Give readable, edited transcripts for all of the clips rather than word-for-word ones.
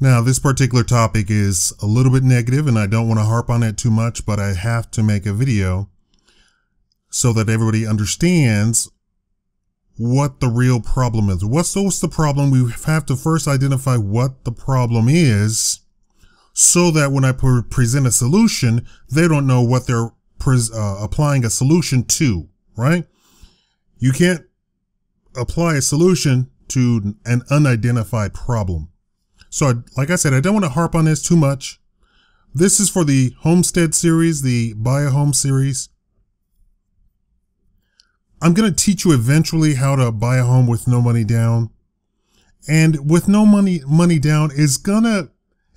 Now, this particular topic is a little bit negative and I don't want to harp on it too much, but I have to make a video so that everybody understands what the real problem is. What's the problem? We have to first identify what the problem is so that when I present a solution, they don't know what they're applying a solution to, right? You can't apply a solution to an unidentified problem. So like I said, I don't want to harp on this too much. This is for the homestead series, the buy a home series. I'm going to teach you eventually how to buy a home with no money down. And with no money down is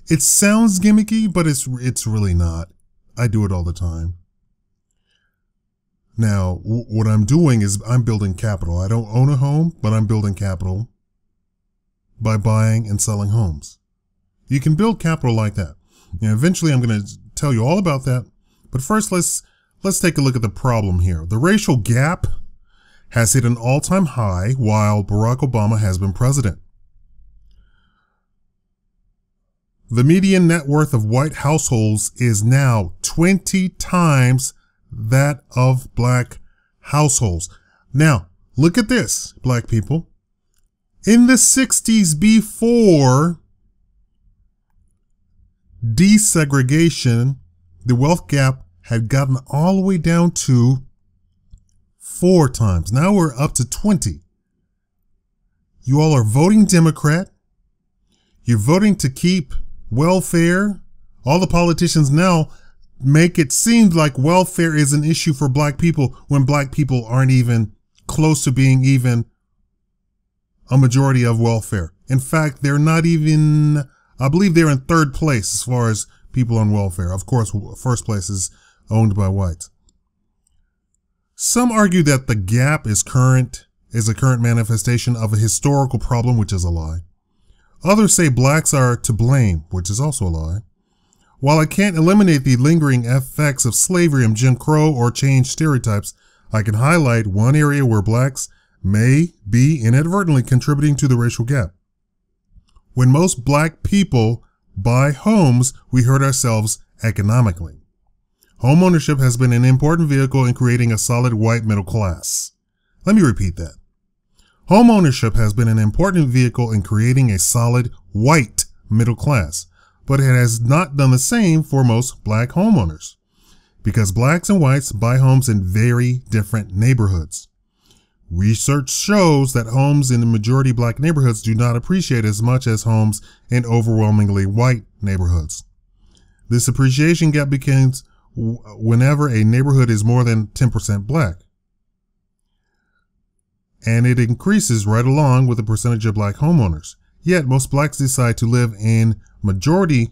it sounds gimmicky, but it's really not. I do it all the time. Now, what I'm doing is I'm building capital. I don't own a home, but I'm building capital by buying and selling homes. You can build capital like that. Eventually I'm going to tell you all about that. But first, let's take a look at the problem here. The racial gap has hit an all-time high while Barack Obama has been president. The median net worth of white households is now 20 times that of black households. Now, look at this, black people. In the 60s, before desegregation, the wealth gap had gotten all the way down to 4 times. Now we're up to 20. You all are voting Democrat. You're voting to keep welfare. All the politicians now make it seem like welfare is an issue for black people when black people aren't even close to being even a majority of welfare. In fact, they're not even, I believe they're in 3rd place as far as people on welfare. Of course, 1st place is owned by whites. Some argue that the gap is a current manifestation of a historical problem, which is a lie. Others say blacks are to blame, which is also a lie. While I can't eliminate the lingering effects of slavery and Jim Crow or change stereotypes, I can highlight one area where blacks may be inadvertently contributing to the racial gap. When most black people buy homes, we hurt ourselves economically. Homeownership has been an important vehicle in creating a solid white middle class. Let me repeat that. Homeownership has been an important vehicle in creating a solid white middle class, but it has not done the same for most black homeowners because blacks and whites buy homes in very different neighborhoods. Research shows that homes in the majority black neighborhoods do not appreciate as much as homes in overwhelmingly white neighborhoods. This appreciation gap begins whenever a neighborhood is more than 10% black. And it increases right along with the percentage of black homeowners. Yet most blacks decide to live in minority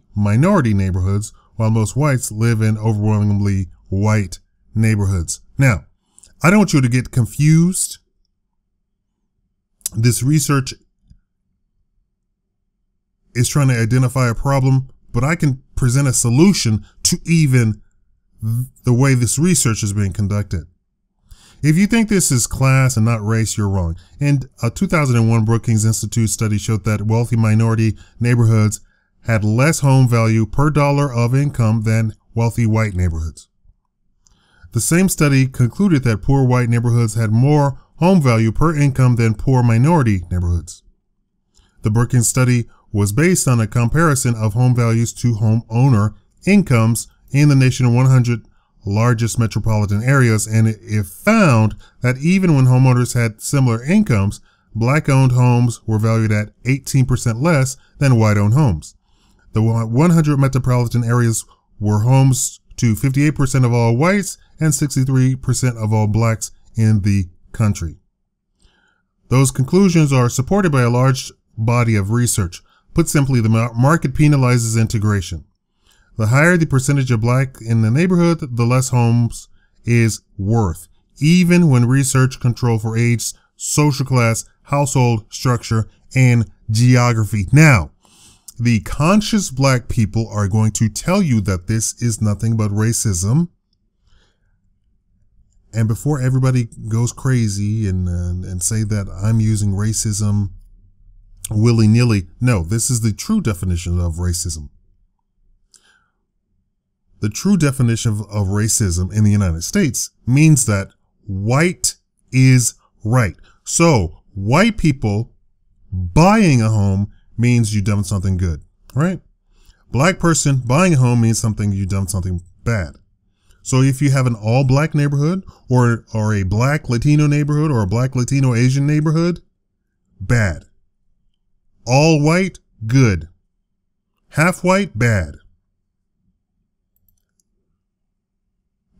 neighborhoods, while most whites live in overwhelmingly white neighborhoods. Now, I don't want you to get confused. This research is trying to identify a problem, but I can present a solution to even the way this research is being conducted. If you think this is class and not race, you're wrong. And a 2001 Brookings Institute study showed that wealthy minority neighborhoods had less home value per dollar of income than wealthy white neighborhoods. The same study concluded that poor white neighborhoods had more home value per income than poor minority neighborhoods. The Brookings study was based on a comparison of home values to homeowner incomes in the nation's 100 largest metropolitan areas, and it found that even when homeowners had similar incomes, black-owned homes were valued at 18% less than white-owned homes. The 100 metropolitan areas were homes to 58% of all whites and 63% of all blacks in the country. Those conclusions are supported by a large body of research. Put simply, the market penalizes integration. The higher the percentage of black in the neighborhood, the less homes is worth, even when research control for age, social class, household structure, and geography. Now, the conscious black people are going to tell you that this is nothing but racism. And before everybody goes crazy and say that I'm using racism willy-nilly. No, this is the true definition of racism. The true definition of racism in the United States means that white is right. So white people buying a home means you've done something good, right? Black person buying a home means you've done something bad. So if you have an all black neighborhood or a black Latino neighborhood or a black Latino Asian neighborhood, bad. All white, good. Half white, bad.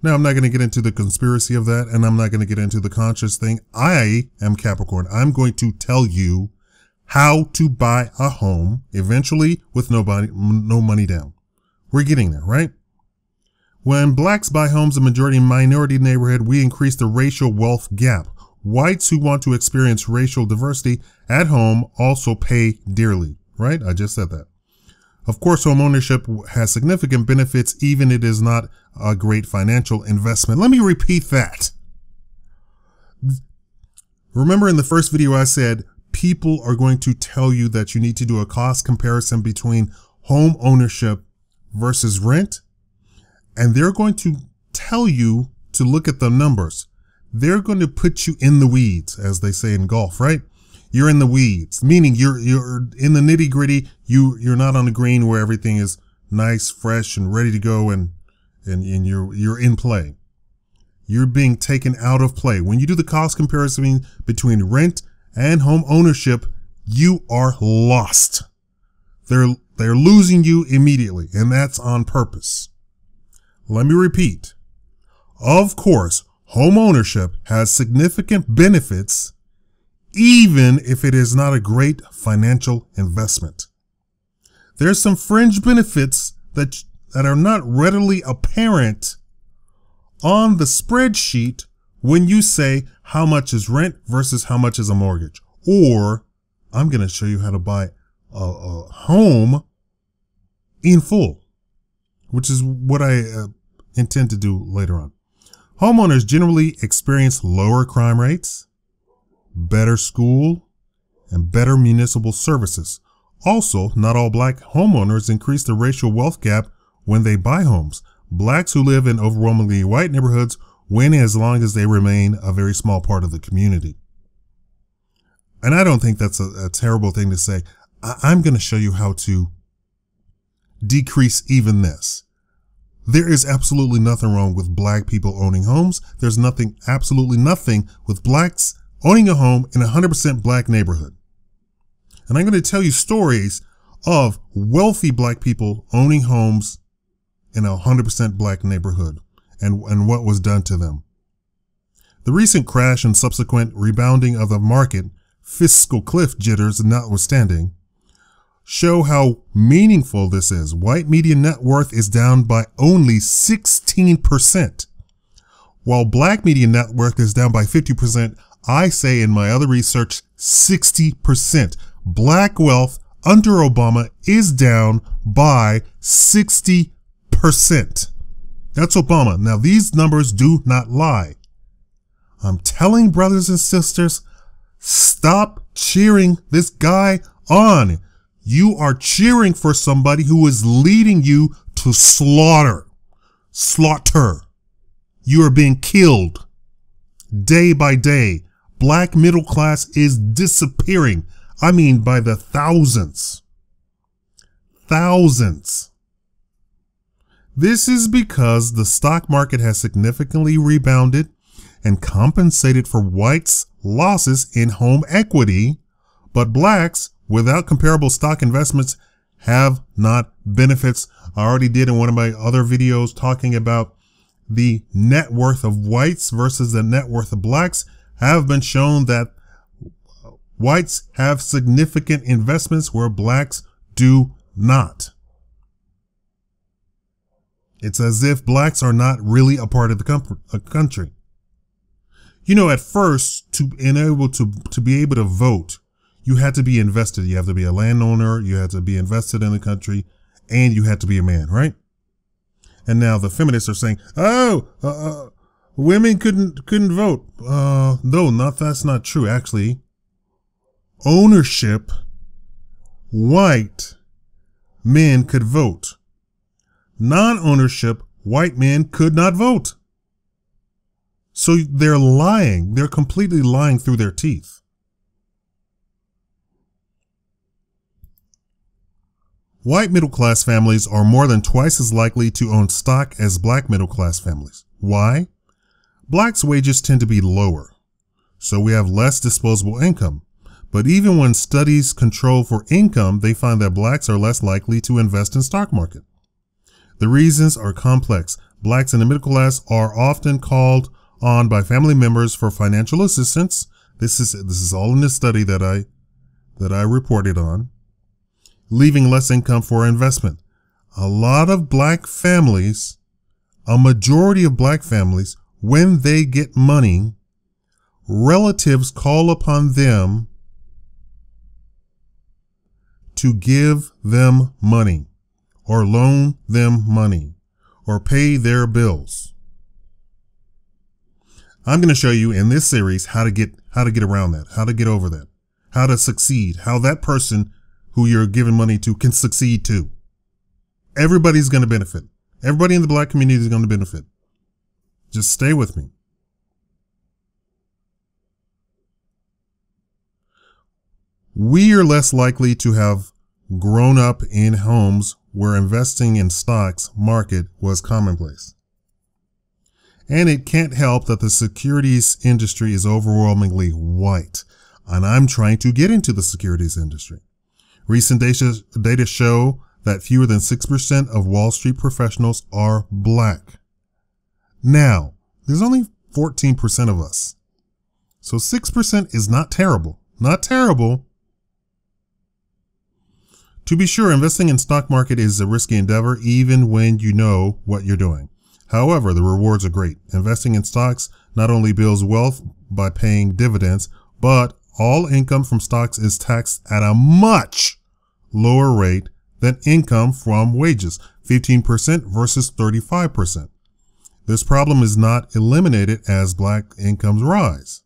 Now, I'm not going to get into the conspiracy of that, and I'm not going to get into the conscious thing. I am Capricorn. I'm going to tell you how to buy a home eventually with no money down. We're getting there, right? When blacks buy homes in majority minority neighborhood, we increase the racial wealth gap. Whites who want to experience racial diversity at home also pay dearly, right? I just said that. Of course, home ownership has significant benefits, even it is not a great financial investment. Let me repeat that. Remember in the first video I said, people are going to tell you that you need to do a cost comparison between home ownership versus rent. And they're going to tell you to look at the numbers. They're going to put you in the weeds, as they say in golf, right? You're in the weeds, meaning you're in the nitty gritty. You're not on the green where everything is nice, fresh, and ready to go, and you're in play. You're being taken out of play. When you do the cost comparison between rent and home ownership, you are lost. They're losing you immediately, and that's on purpose. Let me repeat. Of course, home ownership has significant benefits, even if it is not a great financial investment. There's some fringe benefits that are not readily apparent on the spreadsheet when you say how much is rent versus how much is a mortgage. Or I'm going to show you how to buy a home in full, which is what I intend to do later on. Homeowners generally experience lower crime rates, better school, and better municipal services. Also, not all black homeowners increase the racial wealth gap when they buy homes. Blacks who live in overwhelmingly white neighborhoods win as long as they remain a very small part of the community. And I don't think that's a terrible thing to say. I'm going to show you how to decrease even this. There is absolutely nothing wrong with black people owning homes. There's absolutely nothing with blacks owning a home in a 100% black neighborhood. And I'm going to tell you stories of wealthy black people owning homes in a 100% black neighborhood and what was done to them. The recent crash and subsequent rebounding of the market, fiscal cliff jitters notwithstanding, show how meaningful this is. White median net worth is down by only 16%, while black median net worth is down by 50%. I say in my other research, 60%. Black wealth under Obama is down by 60%. That's Obama. Now, these numbers do not lie. I'm telling brothers and sisters, stop cheering this guy on. You are cheering for somebody who is leading you to slaughter. You are being killed day by day. Black middle class is disappearing. I mean, by the thousands. Thousands. This is because the stock market has significantly rebounded and compensated for whites' losses in home equity, but blacks without comparable stock investments have not benefits. I already did in one of my other videos talking about the net worth of whites versus the net worth of blacks. Have been shown that whites have significant investments where blacks do not. It's as if blacks are not really a part of the country. You know, at first, to be able to vote, you had to be invested. You have to be a landowner. You had to be invested in the country, and you had to be a man, right? And now the feminists are saying, women couldn't vote. No, that's not true. Actually, ownership white men could vote. Non-ownership, white men could not vote. So they're lying. They're completely lying through their teeth. White middle-class families are more than twice as likely to own stock as black middle-class families. Why? Blacks' wages tend to be lower, so we have less disposable income. But even when studies control for income, they find that blacks are less likely to invest in stock market. The reasons are complex. Blacks in the middle class are often called on by family members for financial assistance. This is all in this study that I reported on. Leaving less income for investment. A lot of black families, a majority of black families, when they get money, relatives call upon them to give them money or loan them money or pay their bills. I'm going to show you in this series how to get around that, how to get over that, how to succeed, how that person who you're giving money to can succeed too. Everybody's going to benefit. Everybody in the black community is going to benefit. Just stay with me. We are less likely to have grown up in homes where investing in stocks market was commonplace. And it can't help that the securities industry is overwhelmingly white. And I'm trying to get into the securities industry. Recent data show that fewer than 6% of Wall Street professionals are black. Now, there's only 14% of us. So 6% is not terrible. Not terrible. To be sure, investing in stock market is a risky endeavor even when you know what you're doing. However, the rewards are great. Investing in stocks not only builds wealth by paying dividends, but all income from stocks is taxed at a much lower rate than income from wages, 15% versus 35%. This problem is not eliminated as black incomes rise.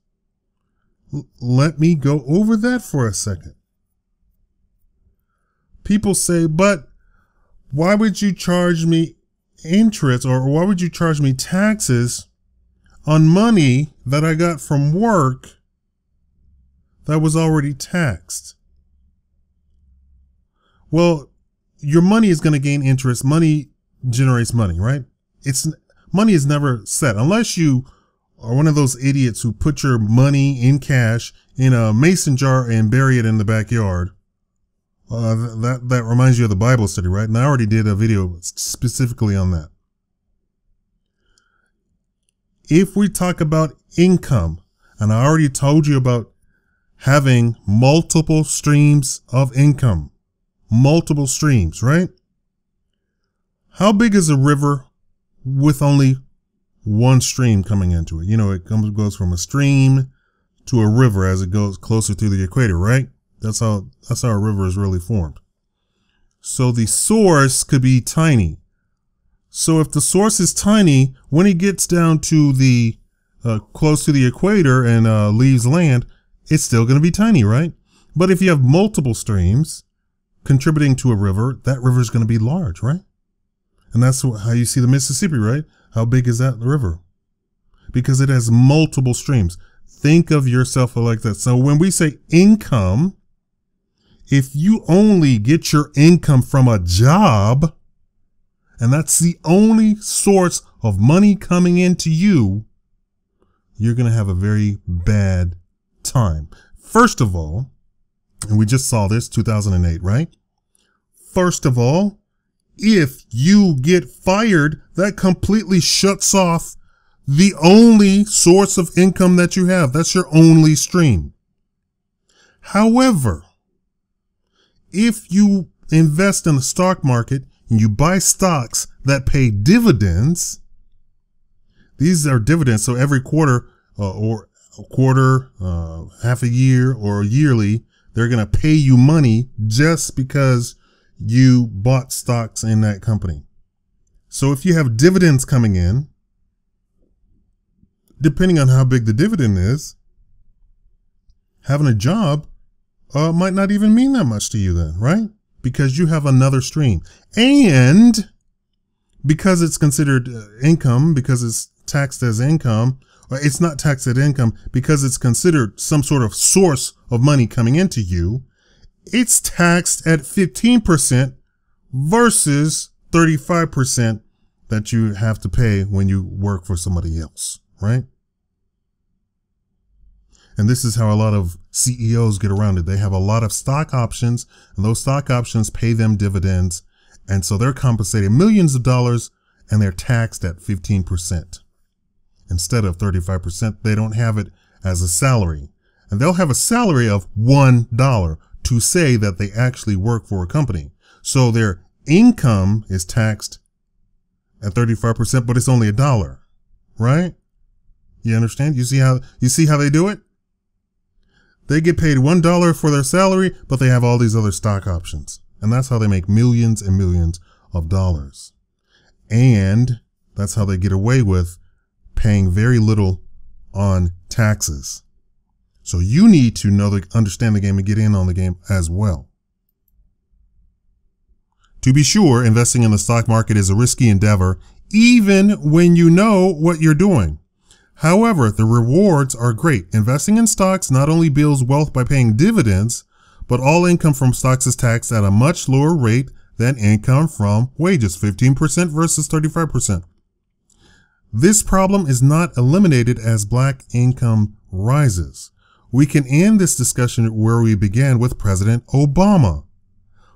Let me go over that for a second. People say, but why would you charge me interest or why would you charge me taxes on money that I got from work that was already taxed? Well, your money is going to gain interest. Money generates money, right? Money is never set unless you are one of those idiots who put your money in cash in a mason jar and bury it in the backyard. That reminds you of the Bible study, right? And I already did a video specifically on that. If we talk about income, and I already told you about having multiple streams of income, multiple streams, right? How big is a river with only one stream coming into it? You know, it goes from a stream to a river as it goes closer to the equator, right? That's how a river is really formed. So the source could be tiny. So if the source is tiny, when it gets down to the close to the equator and leaves land, it's still going to be tiny, right? But if you have multiple streams contributing to a river, that river is going to be large, right? And that's how you see the Mississippi, right? How big is that river? Because it has multiple streams. Think of yourself like that. So when we say income, if you only get your income from a job, and that's the only source of money coming into you, you're going to have a very bad time. First of all, and we just saw this, 2008, right? First of all, if you get fired, that completely shuts off the only source of income that you have. That's your only stream. However, if you invest in the stock market and you buy stocks that pay dividends, these are dividends. So every quarter or a quarter, half a year or yearly, they're going to pay you money just because you bought stocks in that company. So if you have dividends coming in, depending on how big the dividend is, having a job might not even mean that much to you then, right? Because you have another stream. And because it's considered income, because it's taxed as income, or it's not taxed as income, because it's considered some sort of source of money coming into you, it's taxed at 15% versus 35% that you have to pay when you work for somebody else, right? And this is how a lot of CEOs get around it. They have a lot of stock options, and those stock options pay them dividends. And so they're compensated millions of dollars, and they're taxed at 15%. Instead of 35%, they don't have it as a salary. And they'll have a salary of $1 to say that they actually work for a company. So their income is taxed at 35%, but it's only $1, right? You understand? You see how they do it? They get paid $1 for their salary, but they have all these other stock options. And that's how they make millions and millions of dollars. And that's how they get away with paying very little on taxes. So you need to understand the game and get in on the game as well. To be sure, investing in the stock market is a risky endeavor, even when you know what you're doing. However, the rewards are great. Investing in stocks not only builds wealth by paying dividends, but all income from stocks is taxed at a much lower rate than income from wages, 15% versus 35%. This problem is not eliminated as black income rises. We can end this discussion where we began with President Obama.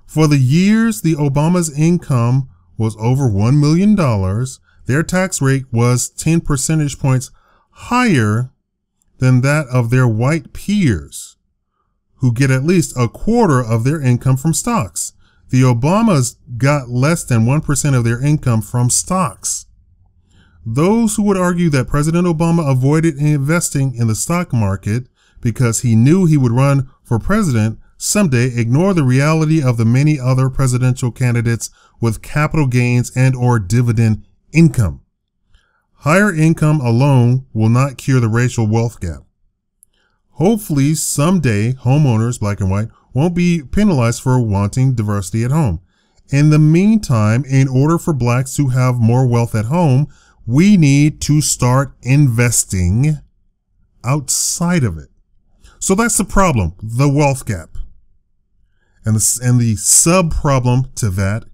For the years the Obama's income was over $1 million, their tax rate was 10 percentage points higher than that of their white peers, who get at least a quarter of their income from stocks. The Obamas got less than 1% of their income from stocks. Those who would argue that President Obama avoided investing in the stock market because he knew he would run for president someday ignore the reality of the many other presidential candidates with capital gains and or dividend income. Higher income alone will not cure the racial wealth gap. Hopefully someday homeowners, black and white, won't be penalized for wanting diversity at home. In the meantime, in order for blacks to have more wealth at home, we need to start investing outside of it. So that's the problem, the wealth gap. And the sub-problem to that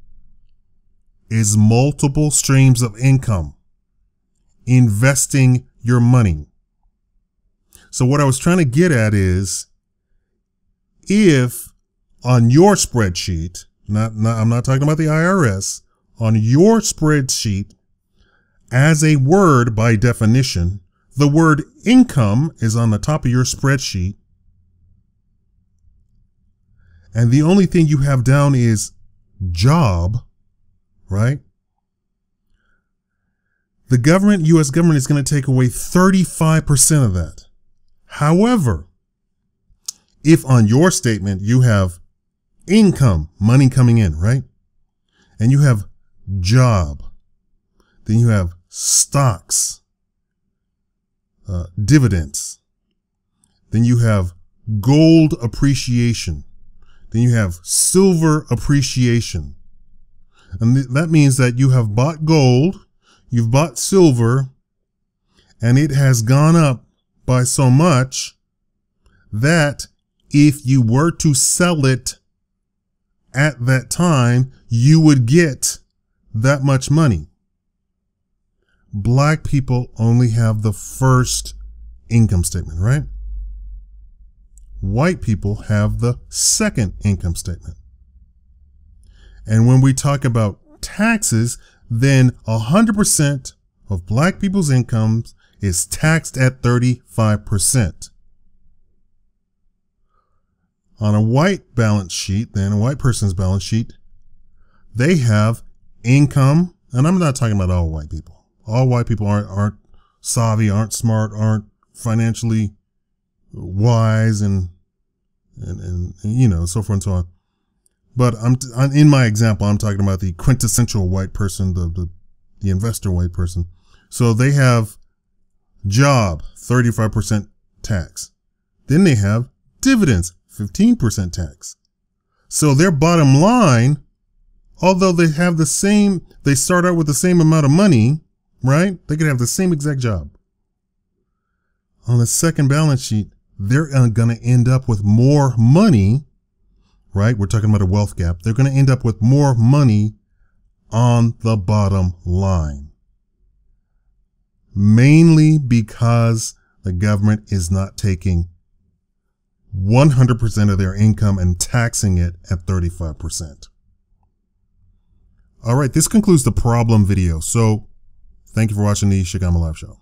is multiple streams of income. Investing your money. So what I was trying to get at is, if on your spreadsheet, I'm not talking about the IRS, on your spreadsheet, as a word by definition, the word income is on the top of your spreadsheet, and the only thing you have down is job, right? The government, U.S. government, is going to take away 35% of that. However, if on your statement you have income, money coming in, right? And you have job, then you have stocks, dividends, then you have gold appreciation, then you have silver appreciation. And that means that you have bought gold, you've bought silver, and it has gone up by so much that if you were to sell it at that time, you would get that much money. Black people only have the first income statement, right? White people have the second income statement. And when we talk about taxes, then 100% of black people's incomes is taxed at 35%. On a white balance sheet, then a white person's balance sheet, they have income, and I'm not talking about all white people. All white people aren't savvy, aren't smart, aren't financially wise, and you know, so forth and so on. But I'm in my example, I'm talking about the quintessential white person, the investor white person. So they have job, 35% tax. Then they have dividends, 15% tax. So their bottom line, although they have they start out with the same amount of money, right? They could have the same exact job. On the second balance sheet, they're going to end up with more money, right? We're talking about a wealth gap. They're going to end up with more money on the bottom line. Mainly because the government is not taking 100% of their income and taxing it at 35%. All right, this concludes the problem video. So thank you for watching the Shigama Live Show.